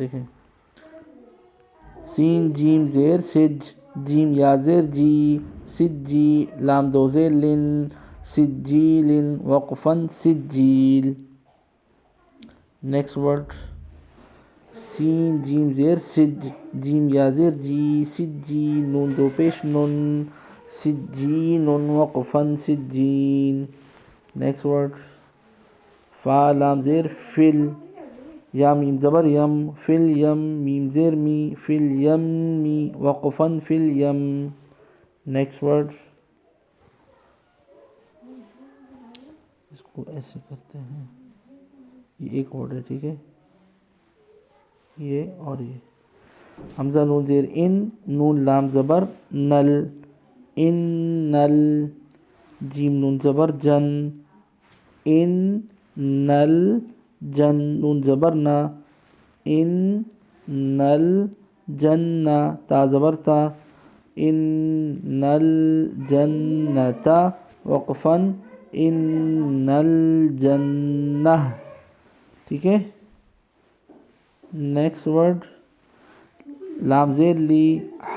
دیکھیں سین جیم زیر سج، جیم یا زیر جی، سجی لام دو زیر لن، سجیل وقفاً سجیل. نیکسٹ ورڈ سین جیم زیر سج، جیم یا زیر جی، سجی نون دو پیش نن، سجین وقفاً سجین. نیکسٹ ورڈ فا لام زیر فل، یا میم زبر یم، فل یم میم زیر می، فل یم می وقفاً فل یم. نیکسٹ ورڈ اس کو ایسے کرتے ہیں، یہ ایک ورڈ ہے ٹھیک ہے، یہ اور یہ حمزہ نون زیر ان، نون لام زبر نل، ان نل، جیم نون زبر جن، ان نل جن، نون زبر نا، ان نل جن، تا زبر تا، ان نل جنتا وقفاً ان الجنہ. ٹھیک ہے. نیکسٹ ورڈ لام زیر لی،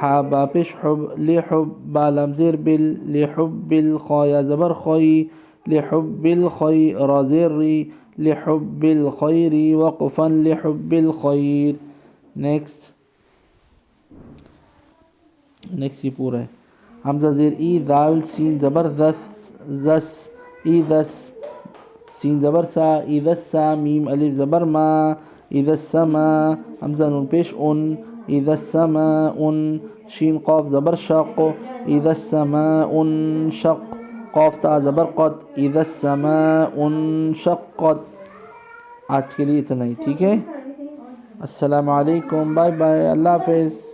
حا با پیش حب، لحب با لام زیر بل، لحب الخا یا زبر خوی، لحب الخی را زیر ری، لحب الخیر وقفاً لحب الخیر. نیکسٹ یہ پورا ہے. حمزہ زیر ای، ذال سین زبر ذس، زس ایذس، سین زبر سا، ایذسا میم الف زبر ما، ایذسما حمزہ نون پیش ان، ایذسماء شین قاف زبر شق، ایذسماء شق، قاف تا زبر قد، ایذسماء انشقت. آج کے لیے اتنا ہی ٹھیک ہے. السلام علیکم، بائے بائے، اللہ حافظ.